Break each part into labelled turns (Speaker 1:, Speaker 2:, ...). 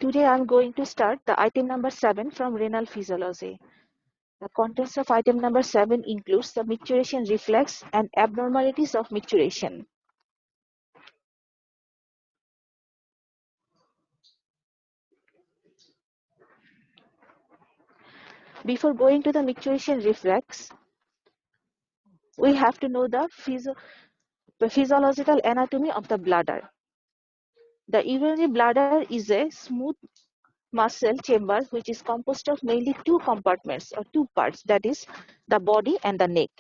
Speaker 1: Today I'm going to start the item number 7 from renal physiology. The contents of item number 7 includes the micturition reflex and abnormalities of micturition. Before going to the micturition reflex, we have to know the physiological anatomy of the bladder. The urinary bladder is a smooth muscle chamber which is composed of mainly two compartments or two parts, that is the body and the neck.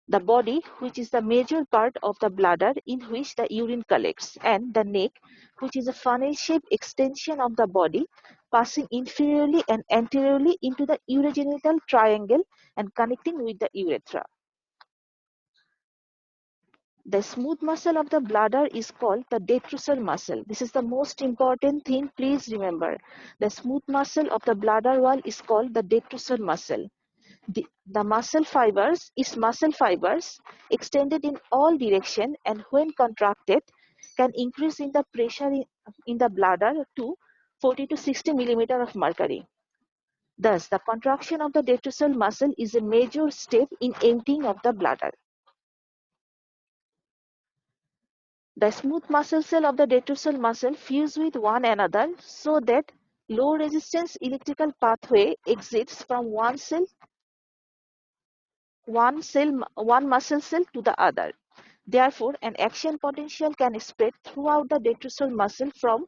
Speaker 1: The body, which is the major part of the bladder in which the urine collects, and the neck, which is a funnel-shaped extension of the body passing inferiorly and anteriorly into the urogenital triangle and connecting with the urethra. The smooth muscle of the bladder is called the detrusor muscle. This is the most important thing, please remember. The smooth muscle of the bladder wall is called the detrusor muscle. The muscle fibers extended in all direction, and when contracted can increase in the pressure in the bladder to 40 to 60 millimeter of mercury. Thus, the contraction of the detrusor muscle is a major step in emptying of the bladder. The smooth muscle cell of the detrusor muscle fuse with one another so that low resistance electrical pathway exits from one muscle cell to the other. Therefore, an action potential can spread throughout the detrusor muscle from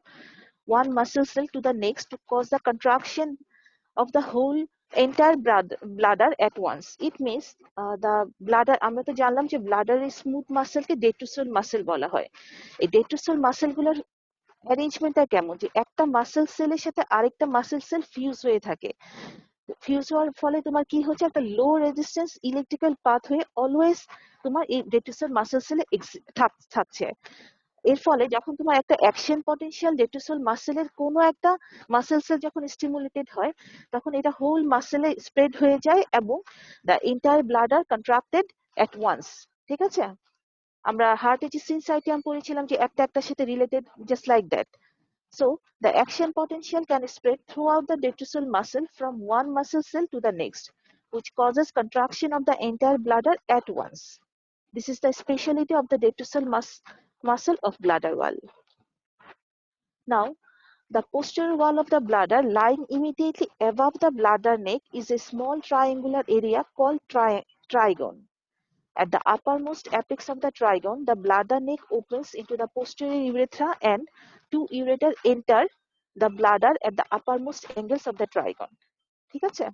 Speaker 1: one muscle cell to the next to cause the contraction of the whole entire bladder at once. It means the bladder, আমরা তো জানলাম যে bladder এর smooth muscle কে detrusor muscle বলা হয়। এই detrusor muscle গুলোর অ্যারেঞ্জমেন্টটা কেমন, যে একটা মাসেল সেলের সাথে আরেকটা মাসেল সেল ফিউজ হয়ে থাকে। ফিউজ হওয়ার ফলে তোমার কি হচ্ছে, একটা লো রেজিস্ট্যান্স ইলেকট্রিক্যাল পাথওয়ে অলওয়েজ তোমার এই ডেট্রুসার মাসেল সেলে থাকছে। এর ফলে যখন তোমার একটা অ্যাকশন পটেনশিয়াল ডেট্রুসাল মাসেলের কোনো একটা মাসেল সেল যখন স্টিমুলেটেড হয়, তখন এটা হোল মাসেলে স্প্রেড হয়ে যায় এবং the entire bladder contracted at once. ঠিক আছে, আমরা হার্টে যে সিনসাইটিয়াম পড়েছিলাম যে একটা একটার সাথে related, just like that. So, the action potential can spread throughout the detrusal muscle from one muscle cell to the next, which causes contraction of the entire bladder at once. This is the speciality of the detrusal muscle of bladder wall. Now, the posterior wall of the bladder lying immediately above the bladder neck is a small triangular area called trigone. At the uppermost apex of the trigone, the bladder neck opens into the posterior urethra and two ureter enter the bladder at the uppermost angles of the trigone. ঠিক আছে?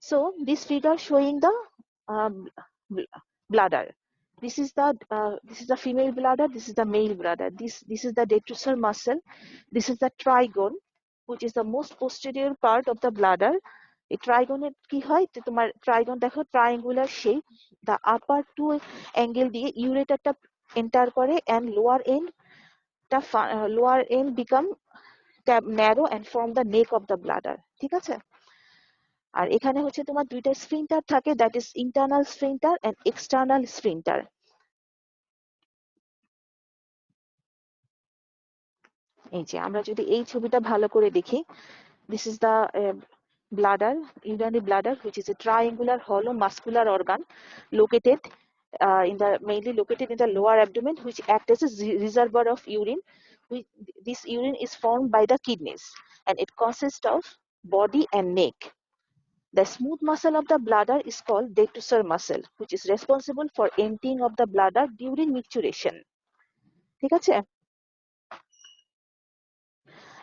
Speaker 1: So this figure showing the bladder. This is the female bladder. This is the male bladder. This is the detrusor muscle. This is the trigone, which is the most posterior part of the bladder. এই ট্রাইগনের কি হয়, যে তোমার ট্রাইগন দেখো triangular shape, the upper two angle দিয়ে ইউরেটারটা enter করে and lower end become narrow and form the neck of the bladder. ঠিক আছে, আর এখানে হচ্ছে তোমার দুইটা স্ফিংটার থাকে, that is internal sphincter and external sphincter. এই যে আমরা যদি এই ছবিটা ভালো করে দেখি, this is the bladder, urinary bladder, which is a triangular hollow muscular organ located mainly located in the lower abdomen, which acts as a reservoir of urine. This urine is formed by the kidneys and it consists of body and neck. The smooth muscle of the bladder is called detrusor muscle, which is responsible for emptying of the bladder during micturition. ঠিক আছে,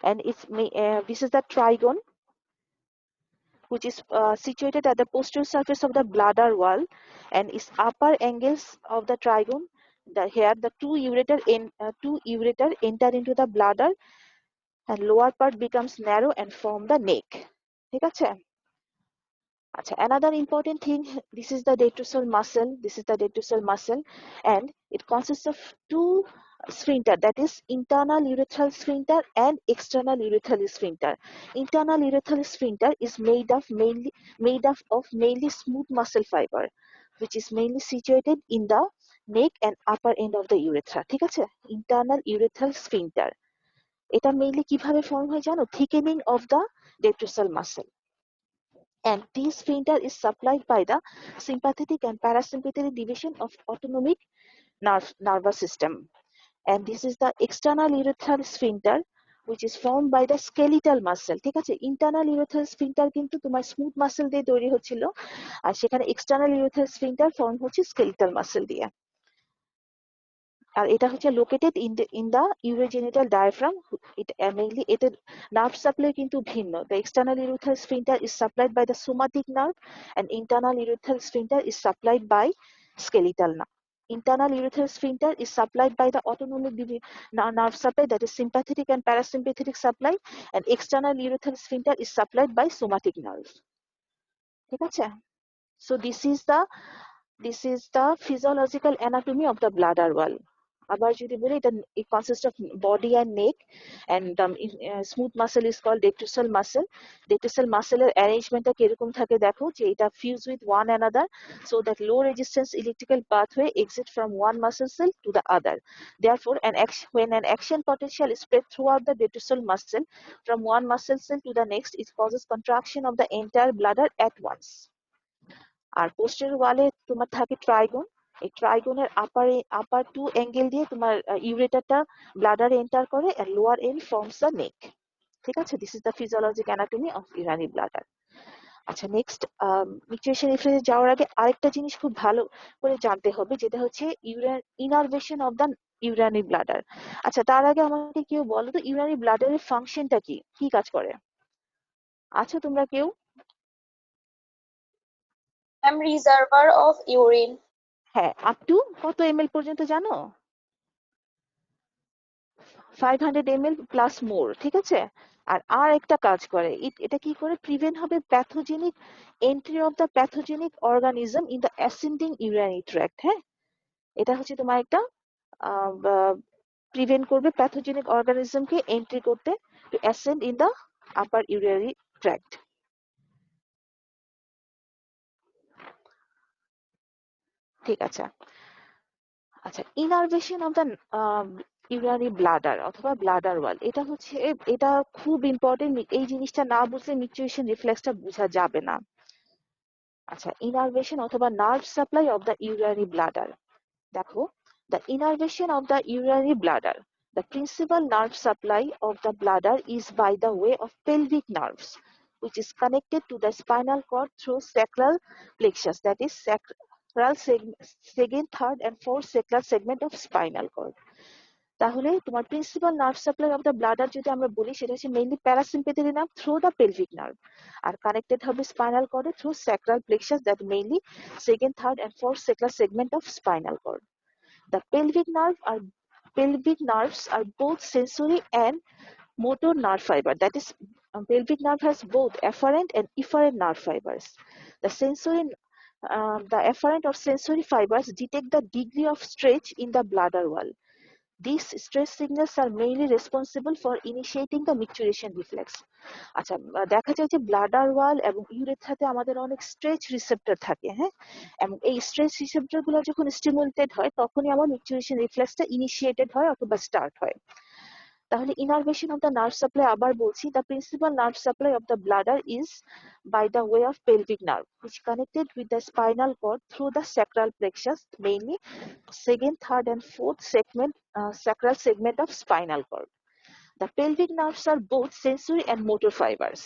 Speaker 1: and this is the trigone, which is situated at the posterior surface of the bladder wall, and its upper angles of the trigone. Here the two ureter enter into the bladder, and lower part becomes narrow and form the neck. ঠিক আছে, আচ্ছা, another important thing, this is the detrusor muscle, and it consists of two sphincter, that is internal urethral sphincter and external urethral sphincter. Internal urethral sphincter is made of mainly smooth muscle fiber, which is mainly situated in the neck and upper end of the urethra. ঠিক আছে, internal urethral sphincter. এটা mainly কিভাবে form হয় জানো? Thickening of the detrusal muscle, and this sphincter is supplied by the sympathetic and parasympathetic division of autonomic nervous system, and this is the external urethral sphincter which is formed by the skeletal muscle. ঠিক আছে, internal urethral sphincter কিন্তু তোমার smooth muscle দিয়ে তৈরি হচ্ছিল, আর সেখানে external urethral sphincter form হচ্ছে skeletal muscle দিয়ে। আর এটা হচ্ছে located in the urogenital diaphragm. Mainly এতে নার্ভ সাপ্লাই কিন্তু ভিন্ন। The external urethral sphincter is supplied by the somatic nerve and internal urethral sphincter is supplied by skeletal nerve. Internal urethral sphincter is supplied by the autonomic nerve supply, that is sympathetic and parasympathetic supply, and external urethral sphincter is supplied by somatic nerve. ঠিক আছে? So this is the physiological anatomy of the bladder wall. আবার যদি বলি, it consists of body and neck, and smooth muscle is called detrusal muscle. Detrusal muscle এর অ্যারেঞ্জমেন্টটা কিরকম থাকে দেখো, যে এটা fuse with one another so that low resistance electrical pathway exit from one muscle cell to the other. Therefore, when an action potential is spread throughout the detrusal muscle from one muscle cell to the next, it causes contraction of the entire bladder at once. আর পোস্টের ওয়ালে তোমার থাকে ট্রাইগন। এই ট্রাইগনের আপার to angle দিয়ে তোমার ইউরেটারটা ব্লাডারে enter করে, আর lower end forms the neck. ঠিক আছে, this is the physiologic anatomy of urinary bladder. আচ্ছা, নেক্সট মিউচুয়েশন রিফ্লেক্সে যাওয়ার আগে আরেকটা জিনিস খুব ভালো করে জানতে হবে, যেটা হচ্ছে ইনারভেশন অফ দ্য ইউরানি ব্লাডার। আচ্ছা, তার আগে আমাকে কেউ বলো তো ইউরানি ব্লাডারের ফাংশনটা কি, কি কাজ করে? আচ্ছা, তোমরা কেউ?
Speaker 2: Reservoir of urine.
Speaker 1: হ্যাঁ, আপ টু কত এমএল পর্যন্ত জানো? 500 ml প্লাস মোর। ঠিক আছে, আর একটা কাজ করে, এটা কি করে প্রিভেন্ট হবে pathogenic entry of the pathogenic organism in the ascending urinary tract. হ্যাঁ, এটা হচ্ছে তোমার একটা প্রিভেন্ট করবে প্যাথোজেনিক অর্গানিজমকে এন্ট্রি করতে to ascend in the upper urinary tract. ঠিক আছে। আচ্ছা, innervation of the urinary bladder অথবা ব্লাডার ওয়াল, এটা খুব ইম্পর্টেন্ট। এই জিনিসটা না বুঝলে মিউচুয়েশন রিফ্লেক্সটা বোঝা যাবে না। আচ্ছা, ইনারভেশন অথবা nerve supply of the urinary bladder. দেখো, the innervation of the urinary bladder, the principal nerve supply of the bladder is by the way of pelvic nerves, which is connected to the spinal cord through sacral plexus, that is sacral second, third and fourth sacral segment of spinal cord. তাহলে তোমার principal nerve supply of the bladder যদি আমরা বলি, সেটা হচ্ছে mainly parasympathetic nerve through the pelvic nerve, আর connected হবে spinal কর্ডে through sacral plexus, that mainly second, third and fourth sacral segment of spinal cord. The pelvic nerves are both sensory and motor nerve fiber, that is pelvic nerve has both afferent and efferent nerve fibers. The afferent or sensory fibers detect the degree of stretch in the bladder wall. These stress signals are mainly responsible for initiating the micturition reflex. আচ্ছা, দেখা যায় যে bladder ওয়াল এবং ইউরেথ্রাতে আমাদের অনেক stretch receptor থাকে। হ্যাঁ, এবং এই স্ট্রেচ রিসেপ্টর গুলো যখন স্টিমুলেটেড হয়, তখনই আমার মিকচুরেশন রিফ্লেক্সটা ইনিশিয়েটেড হয় অথবা স্টার্ট হয়। তাহলে innervation of the nerve supply আবার বলছি, the principal nerve supply of the bladder is by the way of pelvic nerve, which connected with the spinal cord through the sacral plexus, mainly second, third and fourth sacral segment of spinal cord. The pelvic nerves are both sensory and motor fibers.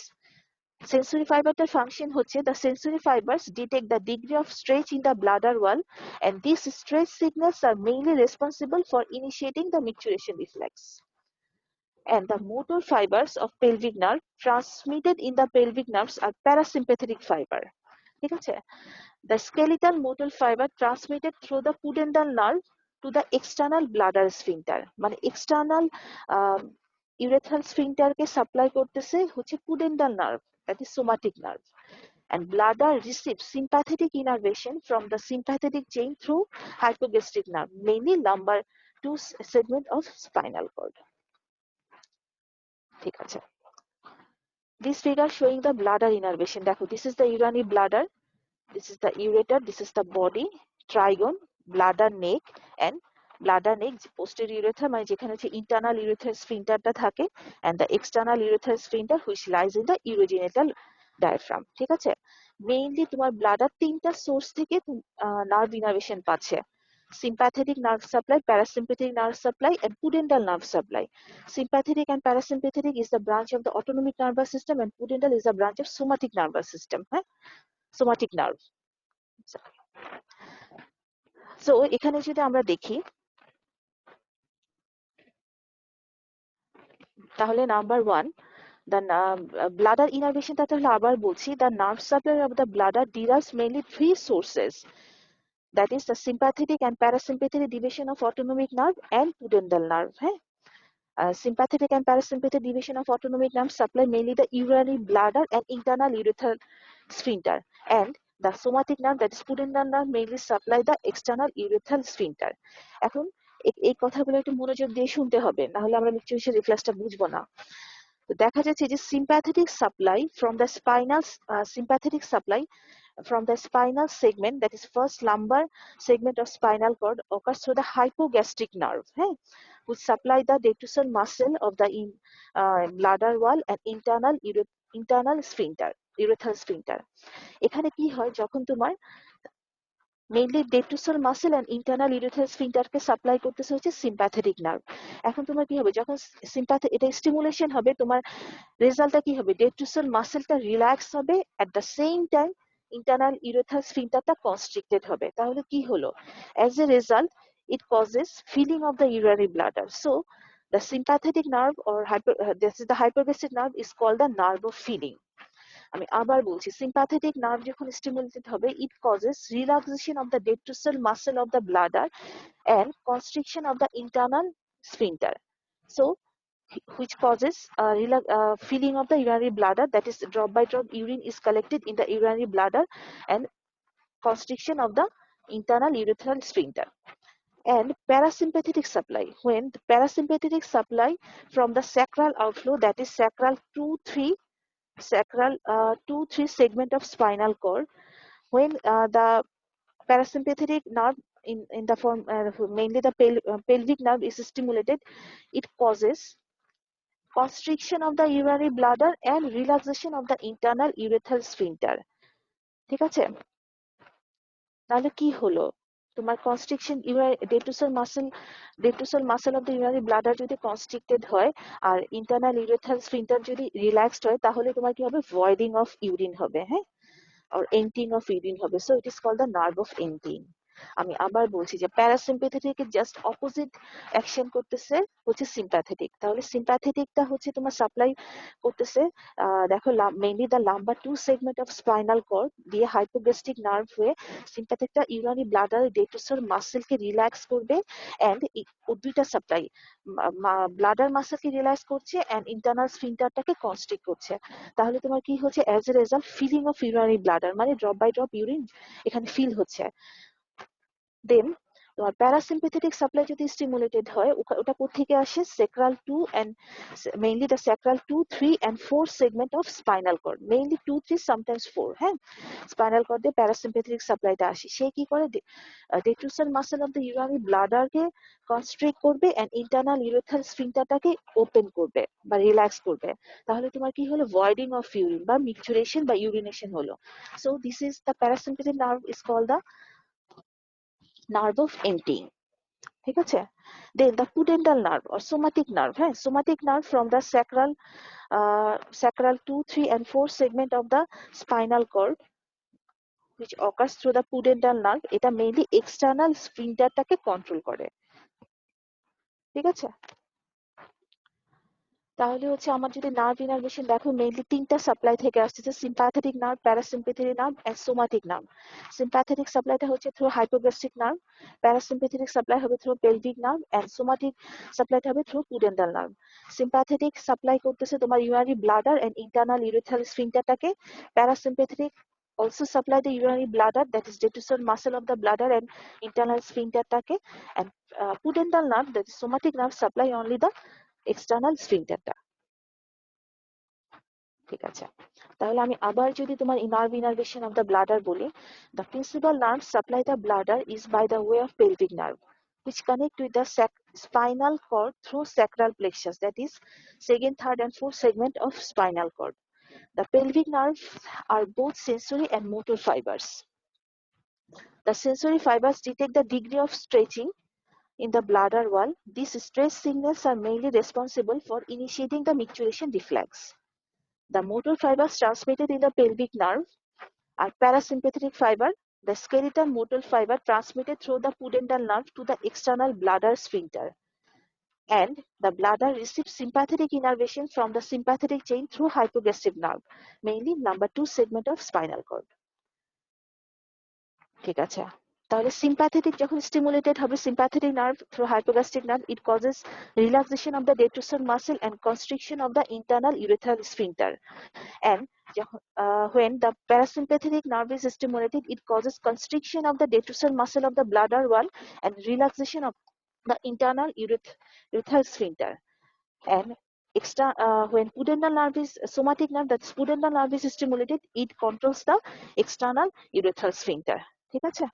Speaker 1: Sensory fiberটার function হচ্ছে, the sensory fibers detect the degree of stretch in the bladder wall, and these stretch signals are mainly responsible for initiating the micturition reflex. And the motor fibers of pelvic nerve transmitted in the pelvic nerves are parasympathetic fiber. ঠিক আছে, the skeletal motor fiber transmitted through the pudendal nerve to the external bladder sphincter, মানে external urethral sphincter কে supply করতেছে হচ্ছে pudendal nerve, that is somatic nerve, and bladder receives sympathetic innervation from the sympathetic chain through hypogastric nerve, mainly lumbar 2 segment of spinal cord. ঠিক আছে, this figure showing the bladder innervation. দেখো, this is the urinary bladder, this is the ureter, this is the body, trigone, bladder, neck, and bladder neck posterior urethra মানে যেখানে হচ্ছে internal urethral স্ফিংটারটা থাকে and the external urethral sphincter which lies in the urogenital diaphragm. ঠিক আছে, mainly তোমার bladder তিনটা source থেকে নার্ভ ইনার্ভেশন পাচ্ছে: sympathetic nerve supply, parasympathetic nerve supply, and pudendal nerve supply. Sympathetic and parasympathetic is the branch of the autonomic nervous system, and pudendal is a branch of somatic nervous system. Somatic nerve. So এখানে যদি আমরা দেখি তাহলে number 1, the bladder innervation টা তাহলে আবার বলছি, the nerve supply of the bladder derives mainly three sources, that is the sympathetic and parasympathetic division of autonomic nerve and pudendal nerve. Sympathetic and parasympathetic division of autonomic nerve supply mainly the urinary bladder and internal urethral sphincter, and the somatic nerve, that is pudendal nerve, mainly supply the external urethral sphincter. এখন এই কথাগুলো একটু মনোযোগ দিয়ে শুনতে হবে, না হলে আমরা নিশ্চয়ই রিফ্লেক্সটা বুঝবো না। তো দেখা যাচ্ছে যে sympathetic supply from the spinal segment, that is first lumbar segment of spinal cord, occurs through the hypogastric nerve, which supply the detrusor muscle of the bladder wall and internal sphincter, urethral sphincter. এখানে কি হয়, যখন তোমার mainly detrusor muscle and internal urethral sphincter K supply করতেছে হচ্ছে sympathetic nerve। এখন তোমার কি হবে, যখন এটা স্টিমুলেশন হবে, তোমার রেজাল্টটা কি হবে, detrusor মাসেলটা রিল্যাক্স হবে, at the same time internal urethral sphincterটা constricted হবে। তাহলে কি হলো, as a result it causes filling of the urinary bladder. So the sympathetic nerve or this is the hypogastric nerve is called the nerve of filling. আমি আবার বলছি, sympathetic nerve যখন stimulated হবে, it causes relaxation of the detrusor muscle of the bladder and constriction of the internal sphincter, so which causes filling of the urinary bladder, that is drop by drop urine is collected in the urinary bladder and constriction of the internal urethral sphincter. And parasympathetic supply, when the parasympathetic supply from the sacral outflow, that is sacral 2-3 segment of spinal cord, when the parasympathetic nerve in the form mainly the pelvic nerve is stimulated, it causes constriction of the urinary bladder and relaxation of the internal urethral sphincter. ঠিক আছে, তাহলে কি হলো, তোমার constriction detrusor muscle of the urinary bladder যদি constricted হয় আর internal urethral sphincter যদি relaxed হয়, তাহলে তোমার কি হবে, ভয়েডিং অফ ইউরিন হবে, or emptying of urine হবে। So it is called the nerve of emptying. আমি আবার বলছি যে প্যারাসিম্প্যাথেটিক জাস্ট অপোজিট অ্যাকশন করতেছে হচ্ছে সিম্প্যাথেটিক। তাহলে সিম্প্যাথেটিকটা হচ্ছে তোমার সাপ্লাই করতেছে, দেখো mainly the lumbar 2 segment of spinal cord দিয়ে হাইপোগ্যাস্ট্রিক নার্ভ হয়ে সিম্প্যাথেটিকটা ইউরিনারি ব্লাডার ডেট্রোসার মাসেলকে রিল্যাক্স করবে, এন্ড দুইটা সাপ্লাই ব্লাডার মাসেলকে রিল্যাক্স করছে এন্ড ইন্টারনাল স্ফিংটারটাকে কনস্ট্রিক্ট করছে। তাহলে তোমার কি হচ্ছে, as a result filling of urinary bladder, মানে ড্রপ বাই ড্রপ ইউরিন এখানে ফিল হচ্ছে। দেন তোমার প্যারাসিম্প্যাথেটিক সাপ্লাই যদি স্টিমুলেটেড হয়, ওটা কোত্থেকে আসে, sacral 2 and mainly the sacral 2, 3 and 4 segment of spinal cord, mainly 2, 3 sometimes 4, spinal কর্ডে parasympathetic সাপ্লাইটা আসে। সে কি করে, detrusor muscle of the urinary bladder K constrict করবে and internal urethral sphincterটাকে ওপেন করবে বা রিল্যাক্স করবে। তাহলে তোমার কি হলো, voiding of urine বা micturition বা urination হলো। So this is the parasympathetic nerve is called the nerve of emptying. ঠিক আছে, then the pudendal nerve or somatic nerve, somatic nerve from the sacral 2, 3 and 4 segment of the spinal cord which occurs through the pudendal nerve, এটা mainly external sphincterটাকে control করে। ঠিক আছে, তাহলে হচ্ছে আমার যদি নার্ভ ইনার্ভেশন দেখো, মেইনলি তিনটা সাপ্লাই থেকে আসছে, sympathetic nerve, parasympathetic nerve and somatic nerve. Sympathetic সাপ্লাইটা হচ্ছে through hypogastric nerve, parasympathetic supply হবে through pelvic nerve and somatic সাপ্লাইটা হবে through pudendal nerve. Sympathetic supply করতেছে তোমার urinary bladder and internal urethral স্ফিংটারটাকে, parasympathetic also supply the urinary bladder, that is detrusor muscle of the bladder and internal sphincterটাকে, and pudendal nerve, that is somatic nerve, supply only the external স্ফিংটারটা। ঠিক আছে, তাহলে আমি আবার যদি তোমার nerve innervation of the bladder বলি, the principal nerve supply the bladder is by the way of pelvic nerve. which connect with the spinal cord through sacral plexus, that is second, third, and fourth segment of spinal cord. The pelvic nerves are both sensory and motor fibers. The sensory fibers detect the degree of stretching in the bladder wall. These stretch signals are mainly responsible for initiating the micturition reflex. The motor fibers transmitted in the pelvic nerve are parasympathetic fiber, the skeletal motor fiber transmitted through the pudendal nerve to the external bladder sphincter. And the bladder receives sympathetic innervation from the sympathetic chain through hypogastric nerve, mainly number 2 segment of spinal cord. ঠিক আছে, তাহলে sympathetic যখন stimulated হবে sympathetic nerve through hypogastric nerve, it causes relaxation of the detrusor muscle and constriction of the internal urethral sphincter. And when the parasympathetic nerve is stimulated, it causes constriction of the detrusor muscle of the bladder wall and relaxation of the internal urethral sphincter. And when pudendal nerve is somatic nerve, that pudendal nerve is stimulated, it controls the external urethral sphincter. ঠিক আছে?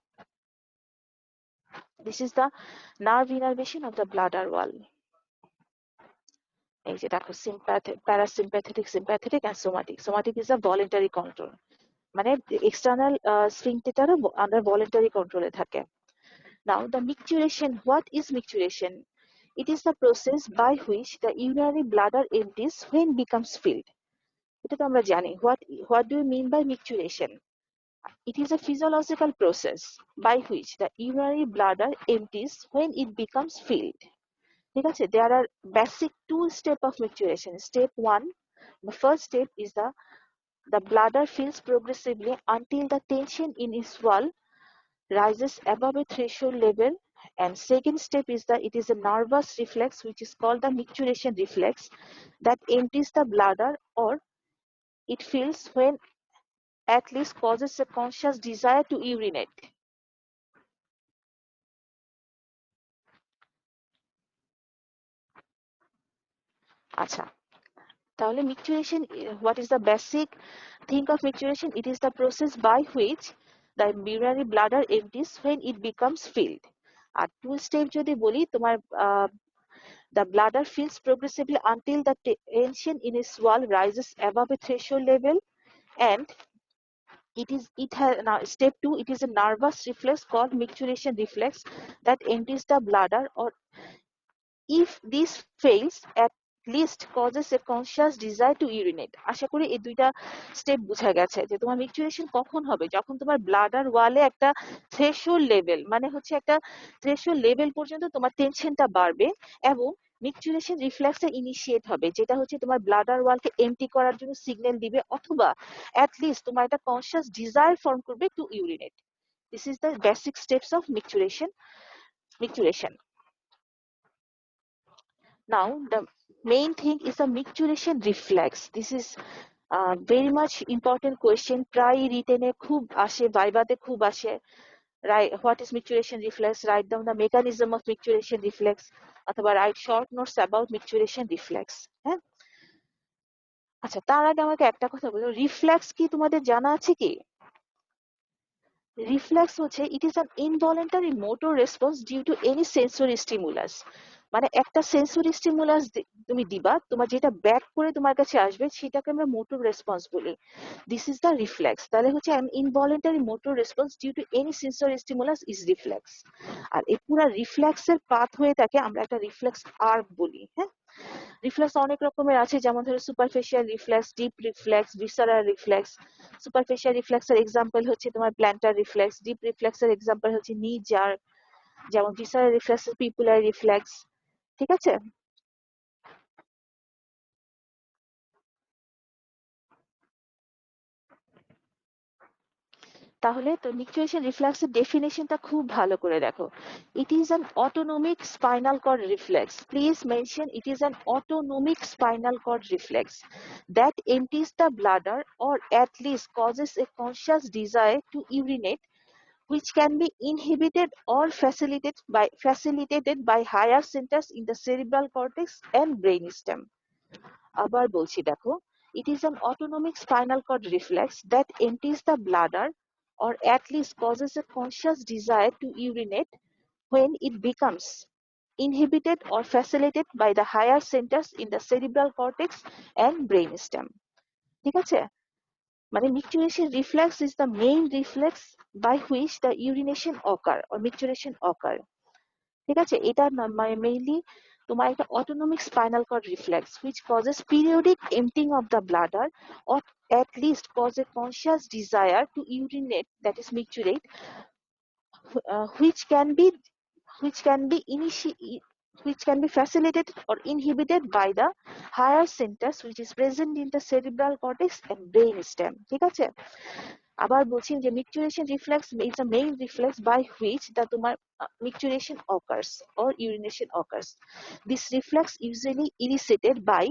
Speaker 1: This is the nerve innervation of the bladder wall. এই যে দেখো parasympathetic, sympathetic and somatic. Somatic is a voluntary control. মানে external sphincter under voluntary control এ থাকে. Now the micturition. What is micturition? It is the process by which the urinary bladder empties when becomes filled. এটা তো আমরা জানি. What do you mean by micturition? It is a physiological process by which the urinary bladder empties when it becomes filled. ঠিক আছে? There are basic two steps of micturition. Step 1, the first step is the bladder fills progressively until the tension in its wall rises above a threshold level. And second step is it is a nervous reflex which is called the micturition reflex that empties the bladder, or it fills when at least causes a conscious desire to urinate. আচ্ছা, তাহলে micturition, what is the basic thing of micturition? It is the process by which the urinary bladder empties when it becomes filled. R two step যদি বলি, তোমার the bladder fills progressively until the tension in its wall rises above a threshold level. And now step 2, it is a nervous reflex called micturition reflex that empties the bladder, or if this fails, at least causes a conscious desire to urinate. আশা করি এই দুইটা step বোঝা গেছে যে তোমার মিকচুরেশন কখন হবে, যখন তোমার ব্লাডার ওয়ালে একটা থ্রেশহোল্ড লেভেল, মানে হচ্ছে একটা থ্রেশহোল্ড লেভেল পর্যন্ত তোমার টেনশনটা বাড়বে এবং মিকচুরেশন রিফ্লেক্সটা ইনিশিয়েট হবে, যেটা হচ্ছে তোমার ব্লাডার ওয়ালকে এমটি করার জন্য সিগন্যাল দিবে, অথবা অ্যাট লিস্ট তোমার একটা কনসিয়াস ডিজায়ার ফর্ম করবে to urinate. This is the basic steps of micturition. Now the main thing is the micturition reflex. This is very much important question. প্রায় রিটেনে খুব আসে, ভাইভাতে খুব আসে. What is micturition reflex? Write down the mechanism of micturition reflex, অথবা write short notes about micturition reflex. হ্যাঁ, আচ্ছা, তার আগে আমাকে একটা কথা বলো, রিফ্লেক্স কি তোমাদের জানা আছে কি? রিফ্লেক্স হচ্ছে it is an involuntary motor response due to any sensory stimulus. মানে একটা সেন্সরি স্টিমুলাস তুমি দিবা, তোমার যেটা ব্যাক করে তোমার কাছে আসবে সেটাকে আমরা মোটর রেসপন্স বলি. This is the reflex. তাহলে হচ্ছে an involuntary motor response due to any sensory stimulus is reflex. আর এই পুরো রিফ্লেক্সের পাথ হয়ে থাকে আমরা একটা রিফ্লেক্স আর্ক বলি. হ্যাঁ, রিফ্লেক্স অনেক রকমের আছে, যেমন ধরো superficial reflex, deep reflex, visceral reflex. Superficial রিফ্লেক্সের এক্সাম্পল হচ্ছে তোমার প্ল্যান্টার রিফ্লেক্স, ডিপ রিফ্লেক্সের এক্সাম্পল হচ্ছে নি জার্ক, যেমন ভিসারাল রিফ্লেক্সের পিপুলার রিফ্লেক্স. ঠিক আছে? তাহলে তো মিকচুয়েশন রিফ্লেক্সের ডেফিনেশনটা খুব ভালো করে দেখো. It is an autonomic spinal cord reflex. Please mention it is an autonomic spinal cord reflex that empties the bladder, or at least causes a conscious desire to urinate, which can be inhibited or facilitated by higher centers in the cerebral cortex and brainstem. আবার বলছি দেখো, it is an autonomic spinal cord reflex that empties the bladder, or at least causes a conscious desire to urinate, when it becomes inhibited or facilitated by the higher centers in the cerebral cortex and brainstem. ঠিক আছে? মানে micturition reflex is the main reflex by which the urination occur or micturition occur. ঠিক আছে? এটা mainly তোমার একটা autonomic spinal cord reflex which causes periodic emptying of the bladder or at least cause a conscious desire to urinate, that is micturate, which can be which can be facilitated or inhibited by the higher centers which is present in the cerebral cortex and brain stem. ঠিক আছে? আবার বলছি যে micturition reflex is the main reflex by which the তোমার micturition occurs or urination occurs. This reflex usually elicited by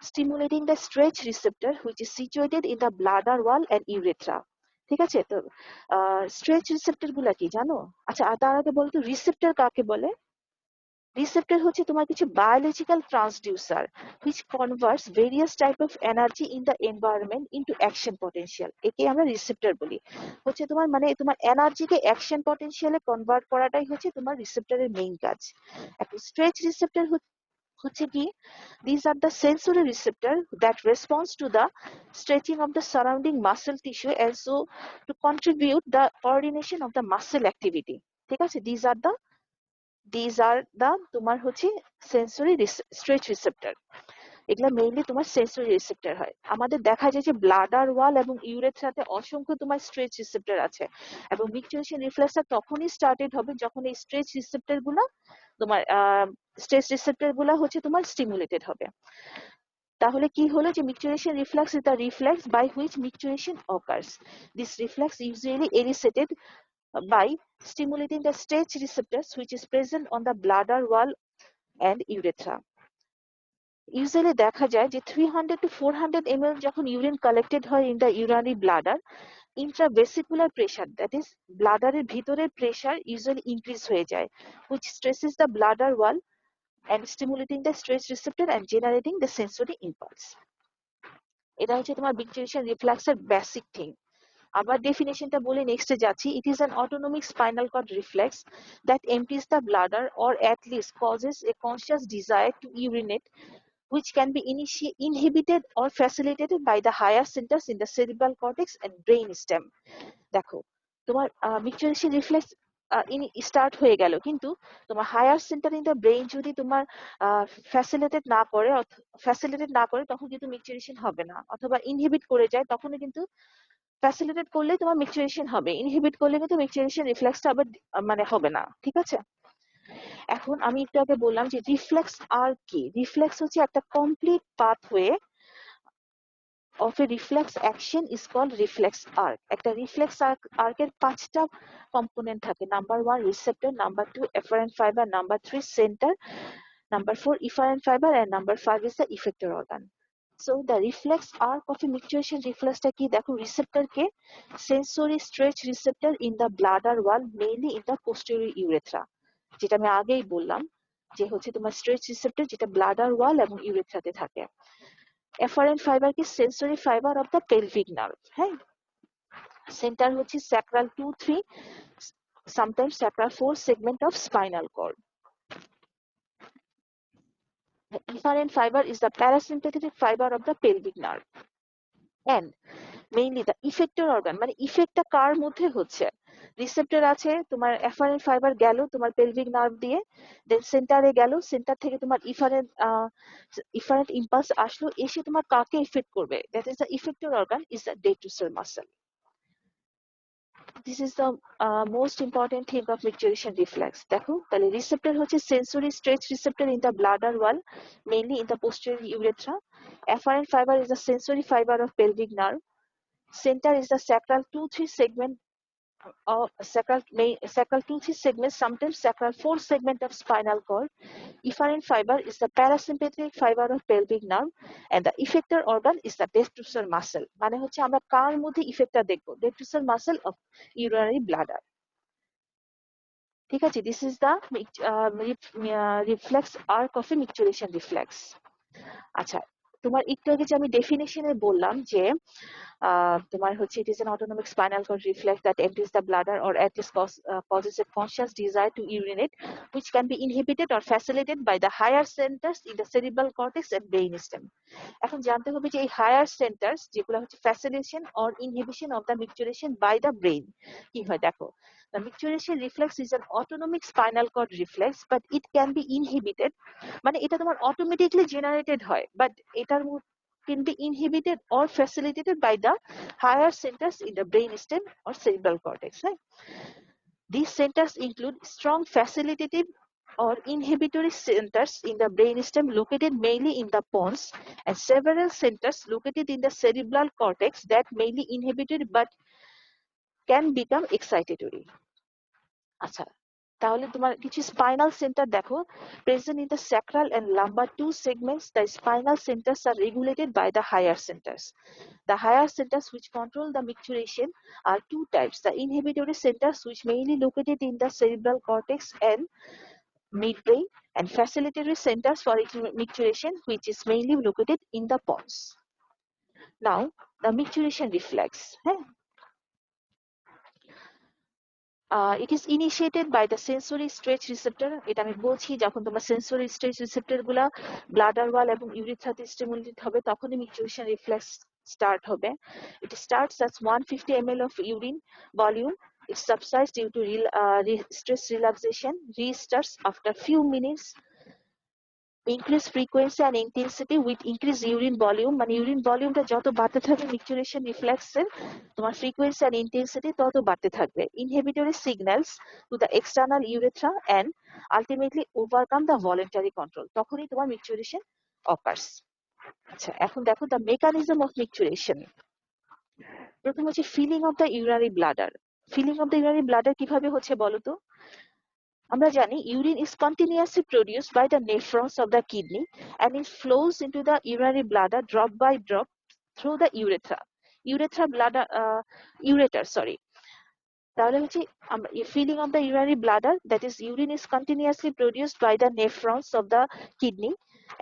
Speaker 1: stimulating the stretch receptor which is situated in the bladder wall and urethra. ঠিক আছে? তো stretch receptor গুলা কি জানো? আচ্ছা, তার আগে বলতো রিসেপ্টর কাকে বলে? রিসেপ্টর হচ্ছে তোমার কিছু biological transducer which converts various type of energy in the environment into action potential. একে আমরা রিসেপ্টর বলি। হচ্ছে তোমার মানে তোমার এনার্জিকে অ্যাকশন পটেনশিয়ালে কনভার্ট করাটাই হচ্ছে তোমার রিসেপ্টরের মেইন কাজ। এখন স্ট্রেচ রিসেপ্টর হচ্ছে কি, these are the sensory receptor that responds to the stretching of the surrounding muscle tissue and so to contribute the coordination of the muscle activity. ঠিক আছে? these are the তোমার হচ্ছে sensory stretch receptor. এগুলা mainly তোমার sensory receptor হয়। আমাদের দেখা যায় যে ব্লাডার ওয়াল এবং ইউরেথ্রাতে অসংখ্য তোমার স্ট্রেচ রিসেপ্টর আছে এবং মিকচুরেশন রিফ্লেক্সটা তখনই স্টার্টেড হবে যখন এই স্ট্রেচ রিসেপ্টর গুলা তোমার স্ট্রেচ রিসেপ্টর গুলা হচ্ছে তোমার স্টিমুলেটেড হবে। তাহলে কি হলো যে micturition reflex is the reflex by which micturition occurs. This reflex usually elicited by stimulating the stretch receptors which is present on the bladder wall and urethra. Usually দেখা যায় যে 300 to 400 ml যখন urine collected হয় in the urinary bladder, intravesicular pressure, that is ব্লাডারের ভিতরের pressure usually increase হয়ে যায়, which stresses the bladder wall and stimulating the stretch receptor and generating the sensory impulse. এটা হচ্ছে তোমার micturition reflex এর basic thing. আবার ডেফিনেশনটা বলে নেক্সটে যাচ্ছি। It is an autonomic spinal cord reflex that empties the bladder or at least causes a conscious desire to urinate which can be inhibited or facilitated by the higher centers in the cerebral cortex and brain stem. দেখো তোমার micturition reflex start হয়ে গেল, কিন্তু তোমার higher centre in the brain যদি তোমার facilitate না করে তখন কিন্তু মিকচুরেশন হবে না, অথবা ইনহিবিট করে যায় তখনও কিন্তু ফ্যাসিলিটেট করলে তোমার মিকচুরেশন হবে, ইনহিবিট করলে কিন্তু মিকচুরেশন রিফ্লেক্সটা আবার মানে হবে না। ঠিক আছে? এখন আমি একটু আগে বললাম যে রিফ্লেক্স আর কি। রিফ্লেক্স হচ্ছে একটা complete pathway of a reflex action is called reflex arc. একটা reflex arc এর 5টা কম্পোনেন্ট থাকে। Number 1 receptor, number 2 efferent fiber, number 3 center, number 4 efferent fiber, and number 5 is the effector organ. So the reflex arc of a micturition reflex টা কি দেখো, receptor K sensory stretch receptor in the bladder wall, mainly in the posterior urethra, যেটা আমি আগেই বললাম যে হচ্ছে তোমার stretch receptor যেটা bladder wall এবং ইউরেথ্রাতে থাকে। efferent fiber কি sensory fiber of the pelvic nerve, হ্যাঁ। center হচ্ছে sacral 2-3, sometimes sacral 4 segment of spinal cord. The efferent fiber is the parasympathetic fiber of the pelvic nerve. And mainly the effector organ, মানে ইফেক্টটা কার মধ্যে হচ্ছে, receptor আছে তোমার, efferent fibre গেল তোমার পেলভিক নার্ভ দিয়ে, দেন সেন্টারে গেল, সেন্টার থেকে তোমার ইফারেন্ট ইম্পালস আসলো, এসে তোমার কাকে ইফেক্ট করবে, that is the effector organ is the detrusor muscle. This is the most important thing of micturition reflex. দেখো তাহলে রিসেপ্টর হচ্ছে sensory stretch receptor in the bladder wall, mainly in the posterior urethra. Efferent fiber is the sensory fiber of pelvic nerve. Center is the sacral 2-3 segment of sacral 2-3 segment, sometimes sacral 4 segment of spinal cord. Efferent fiber is the parasympathetic fiber of pelvic nerve, and the effector organ is the detrusor muscle. মানে হচ্ছে আমরা কার মধ্যে ইফেক্টটা দেখবো, detrusor muscle of urinary bladder. ঠিক আছে? This is the reflex arc of a micturition reflex. আচ্ছা, তোমার একটু আগে যে আমি ডেফিনেশনে বললাম যে it is an autonomic spinal cord reflex that empties the bladder or at least causes a conscious desire to urinate, which can be inhibited or facilitated by the higher centers in the cerebral cortex and brainstem. এখন জানতে হবে যে এই higher centres যেগুলো হচ্ছে facilitation or inhibition of the micturition by the brain কি হয় দেখো the micturition reflex is an autonomic spinal cord reflex but it can be inhibited মানে এটা তোমার অটোমেটিকলি জেনারেটেড হয় বাট এটার can be inhibited or facilitated by the higher centers in the brainstem or cerebral cortex. Right? These centers include strong facilitative or inhibitory centers in the brainstem located mainly in the pons and several centers located in the cerebral cortex that mainly inhibited but can become excitatory. আচ্ছা তাহলে তোমার কিছু spinal centre দেখো present in the sacral and lumbar two segments the spinal centers are regulated by the higher centers. The higher centers which control the micturition are two types, the inhibitory centers which mainly located in the cerebral cortex and midbrain and facilitatory centers for micturition which is mainly located in the pons. Now the micturition reflex. It is initiated by the sensory stretch receptor. এটা আমি বলছি যখন তোমার sensory stretch receptor গুলা bladder wall এবং urethra তে stimulate হবে তখনই micturition reflex start হবে. It starts as 150 ml of urine volume. It subsides due to stress relaxation, restarts after few minutes. Increase frequency and intensity with increased urine volume মানে urine ভলিউমটা যত বাড়তে থাকবে micturition reflex এর তোমার frequency and intensity তত বাড়তে থাকবে. Inhibitory signals to the external urethra and ultimately overcome the voluntary control. তখনই তোমার micturition occurs. আচ্ছা এখন দেখো the mechanism of micturition. প্রথম হচ্ছে filling of the urinary bladder. Filling of the urinary bladder কিভাবে হচ্ছে বলো তো? আমরা জানি urine is continuously produced by the nephrons of the kidney and it flows into the urinary bladder drop by drop through the ureter. তাহলে হচ্ছে filling of the urinary bladder, that is urine is continuously produced by the nephrons of the kidney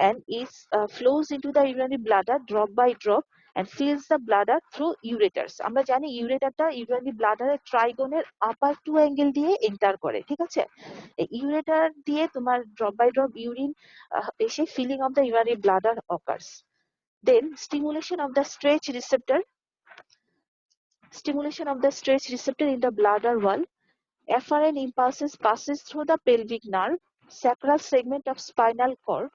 Speaker 1: and it flows into the urinary bladder drop by drop and fills the bladder through ureters. আমরা জানি ureterটা urinary bladder এর ট্রাইগোনের আপার to angle দিয়ে enter করে, ঠিক আছে? এই ureter দিয়ে তোমার drop by drop urine এসে filling of the urinary bladder occurs. Then stimulation of the stretch receptor in the bladder wall. Afferent impulses passes through the pelvic nerve. Sacral segment of spinal cord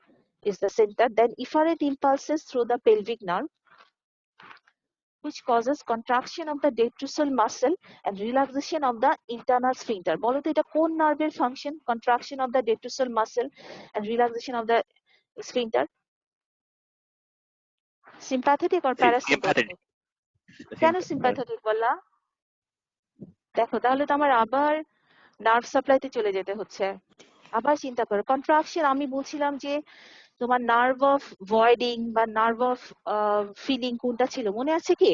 Speaker 1: is the center. Then efferent impulses through the pelvic nerve, which causes contraction of the detrusal muscle and relaxation of the internal sphincter. বলো তো এটা কোন নার্ভের function? Contraction of the detrusal muscle and relaxation of the sphincter. Sympathetic or parasympathetic? কেন sympathetic বললা? দেখো তাহলে তো আমার আবার নার্ভ সাপ্লাইতে চলে যেতে হচ্ছে। আবার চিন্তা করো কন্ট্রাকশন আমি বলছিলাম যে তোমার নার্ভ অফ ভয়েডিং বা নার্ভ অফ ফিলিং কোনটা ছিল মনে আছে কি?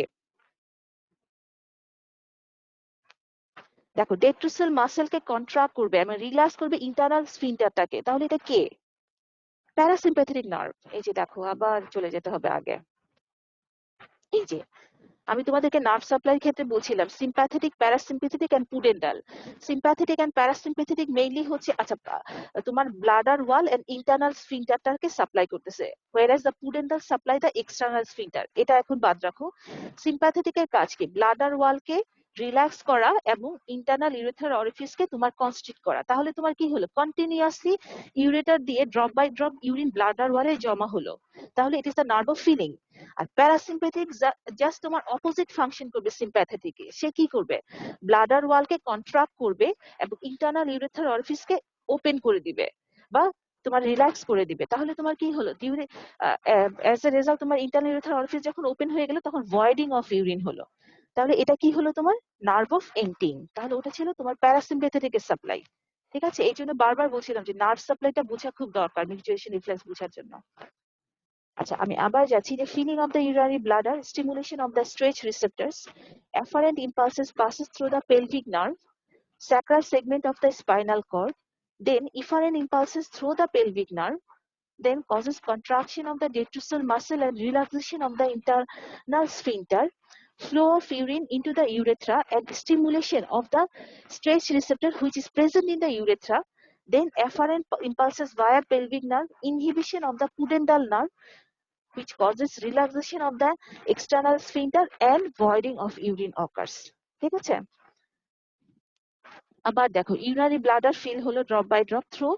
Speaker 1: দেখো ডেট্রুসাল মাসেলকে কন্ট্রাক্ট করবে এবং রিল্যাক্স করবে ইন্টারনাল স্ফিনটারটাকে, তাহলে এটা কে? Parasympathetic nerve. এই যে দেখো আবার চলে যেতে হবে আগে। এই যে আমি তোমাদেরকে নার্ভ সাপ্লাইয়ের ক্ষেত্রে বলছিলাম sympathetic, parasympathetic and pudendal. Sympathetic and parasympathetic mainly হচ্ছে আচ্ছা তোমার ব্লাডার ওয়াল এন্ড ইন্টারনাল স্ফিনটারটাকে সাপ্লাই করতেছে, whereas the pudental supply the external sphincter. এটা এখন বাদ রাখো। সিম্প্যাথেটিকের কাজ কি? ব্লাডার ওয়ালকে রিল্যাক্স করা এবং ইন্টারনাল ইউরেথার অরিফিসকে তোমার কনস্ট্রিক্ট করা। তাহলে তোমার কি হলো? কন্টিনিউয়াসলি ইউরেটার দিয়ে drop by drop urine bladder ওয়ালে জমা হলো, তাহলে it is the nerve of filling. আর প্যারাসিম্প্যাথিক জাস্ট তোমার অপোজিট ফাংশন করবে সিম্প্যাথেটিকে। সে কি করবে? ব্লাডার ওয়ালকে কন্ট্রাক্ট করবে এবং ইন্টারনাল ইউরেথার অরিফিসকে ওপেন করে দিবে বা তোমার রিল্যাক্স করে দিবে। তাহলে তোমার কি হলো? অ্যাজ এ রেজাল্ট তোমার ইন্টারনাল ইউরেথার অরিফিস যখন ওপেন হয়ে গেল তখন ভয়েডিং অফ ইউরিন হলো। তাহলে এটা কি হলো? তোমার নার্ভ অফ এম্পটিং। তাহলে ওটা ছিল তোমার প্যারাসিম্প্যাথেটিকের সাপ্লাই, ঠিক আছে? এই জন্য বারবার বলছিলাম যে নার্ভ সাপ্লাইটা বোঝা খুব দরকার মিউচুয়েশন রিফ্লেক্স বোঝার জন্য। আচ্ছা আমি আবার যাচ্ছি যে filling of the urinary bladder, stimulation of the stretch receptors, afferent impulses passes through the pelvic nerve, sacral segment of the spinal cord, then efferent impulses through the pelvic nerve, then causes contraction of the detrusal muscle and relaxation of the internal sphincter, flow of urine into the urethra and stimulation of the stretch receptor which is present in the urethra, then afferent impulses via pelvic nerve, inhibition of the pudendal nerve which causes relaxation of the external sphincter and voiding of urine occurs. ঠিক আছে? আবার দেখো urinary bladder fill হলো drop by drop through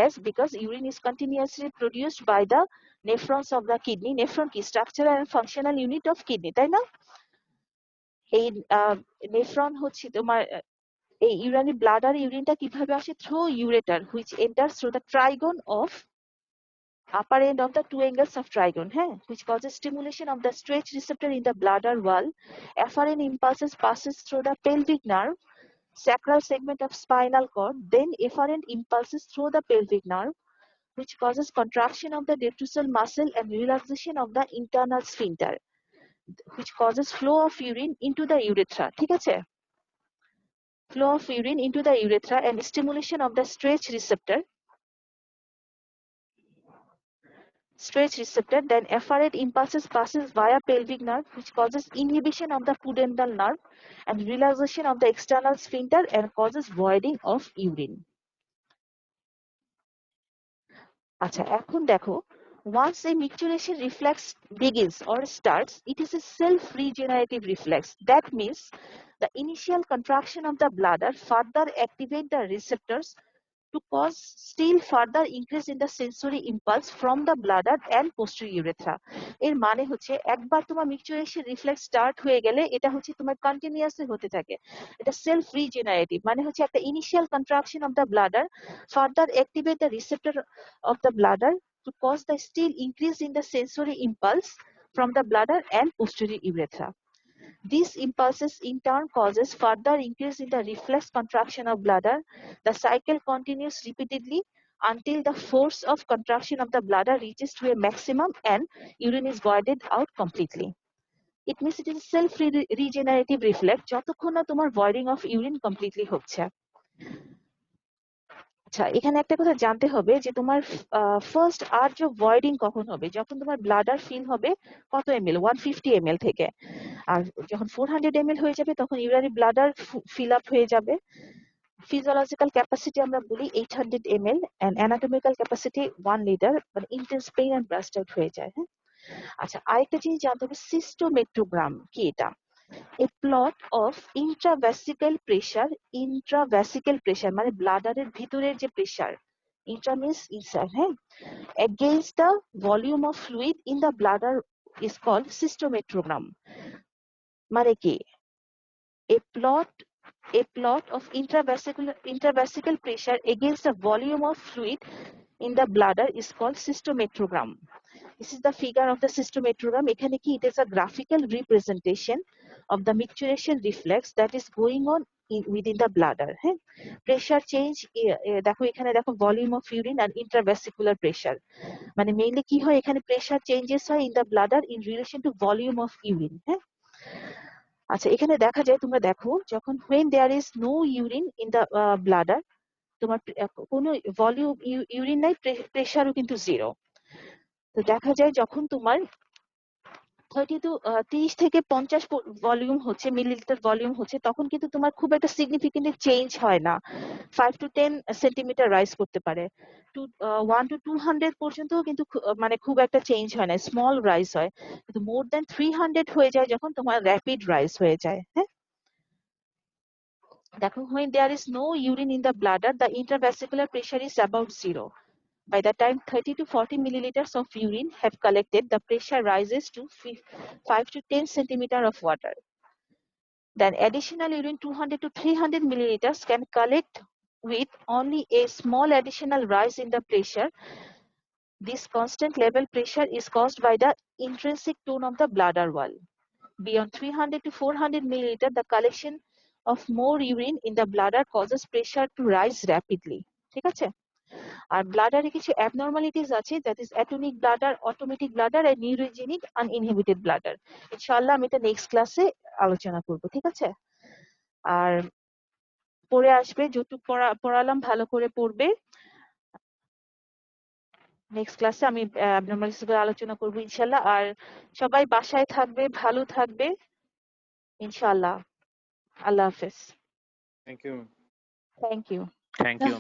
Speaker 1: as because urine is continuously produced by the nephrons of the kidney. Nephron কি structural and functional unit of kidney, তাই না? এই nephron হচ্ছে তোমার এই urinary bladder ইউরিনটা কিভাবে আসে through ureter which enters through the trigone of upper end of the two angles of trigone, which causes stimulation of the stretch receptor in the bladder wall. Afferent impulses passes through the pelvic nerve, sacral segment of spinal cord, then efferent impulses through the pelvic nerve, which causes contraction of the detrusal muscle and relaxation of the internal sphincter, which causes flow of urine into the urethra. ঠিক আছে? Flow of urine into the urethra and stimulation of the stretch receptor, then afferent impulses passes via pelvic nerve which causes inhibition of the pudendal nerve and relaxation of the external sphincter and causes voiding of urine. আচ্ছা এখন দেখো once a micturition reflex begins or starts, it is a self-regenerative reflex. That means the initial contraction of the bladder further activate the receptors to cause still further increase in the sensory impulse from the bladder and posterior urethra. এর মানে হচ্ছে একবার তোমার micturition reflex start হয়ে গেলে এটা হচ্ছে তোমার continuously হতে থাকে। এটা self regenerative মানে হচ্ছে একটা initial contraction of the bladder further activate the receptor of the bladder to cause the still increase in the sensory impulse from the bladder and posterior urethra. These impulses in turn causes further increase in the reflex contraction of bladder. The cycle continues repeatedly until the force of contraction of the bladder reaches to a maximum and urine is voided out completely. It means it is a self-regenerative reflex যতক্ষণ না তোমার voiding of urine completely হচ্ছে। আচ্ছা এখানে একটা কথা জানতে হবে যে তোমার ফার্স্ট আর্চ অফ ভয়েডিং কখন হবে, যখন তোমার ব্লাডার ফিল হবে কত ml 150 ml থেকে, আর যখন 400 ml হয়ে যাবে তখন ইউরিনারি ব্লাডার ফিল আপ হয়ে যাবে। ফিজিওলজিক্যাল ক্যাপাসিটি আমরা বলি 800 ml and anatomical capacity 1 liter, মানে intense pain and burst out হয়ে যায়। হ্যাঁ আচ্ছা আরেকটা জিনিস জানতে হবে সিস্টোমেট্রোগ্রাম কি, এটা a plot of intravesical pressure মানে ব্লাডারের ভিতরের যে pressure, intra means inside, against the volume of fluid in the bladder is called cystometrogram. মানে কি a plot of intravesical pressure against the volume of fluid in the bladder is called cystometrogram. This is the figure of the cystometrogram. এখানে কি it is a graphical representation of the micturition reflex that is going on within the bladder. Pressure change দেখো এখানে দেখো volume of urine and intravesicular pressure, মানে mainly কি হয় এখানে pressure changes হয় in the bladder in relation to volume of urine. আচ্ছা এখানে দেখা যায় তোমরা দেখো যখন when there is no urine in the bladder তোমার কোনো ভলিউম ইউরিন নাই, প্রেসারও কিন্তু জিরো। তো দেখা যায় যখন তোমার 30 থেকে 50 ভলিউম হচ্ছে মিলিলিটার ভলিউম হচ্ছে তখন কিন্তু তোমার খুব একটা সিগনিফিকেন্ট চেঞ্জ হয় না, 5 to 10 সেন্টিমিটার রাইজ করতে পারে, 1 to 200 পর্যন্ত কিন্তু মানে খুব একটা চেঞ্জ হয় না, স্মল রাইজ হয়, কিন্তু মোর দ্যান 300 হয়ে যায় যখন তোমার র্যাপিড রাইজ হয়ে যায়। হ্যাঁ দেখো when there is no urine in the bladder the intravesicular pressure is about zero. By the time 30 to 40 milliliters of urine have collected, the pressure rises to 5 to 10 centimeter of water. Then additional urine 200 to 300 milliliters can collect with only a small additional rise in the pressure. This constant level pressure is caused by the intrinsic tone of the bladder wall. Beyond 300 to 400 milliliter, the collection of more urine in the bladder causes pressure to rise rapidly. ঠিক আছে? আর ব্লাডারে কিছু abnormalities আছে, that is atonic bladder, automatic bladder আর neurogenic uninhibited bladder. ইনশাআল্লাহ আমি এটা next ক্লাসে আলোচনা করব, ঠিক আছে? আর পড়ে আসবে, যতটুকু পড়ালাম ভালো করে পড়বে। নেক্সট ক্লাসে আমি অ্যাবনর্মালিটিস গুলো আলোচনা করব ইনশাআল্লাহ। আর সবাই বাসায় থাকবে, ভালো থাকবে। Inshallah. Allah Hafiz.
Speaker 3: Thank you.
Speaker 1: Thank you.
Speaker 3: Thank you.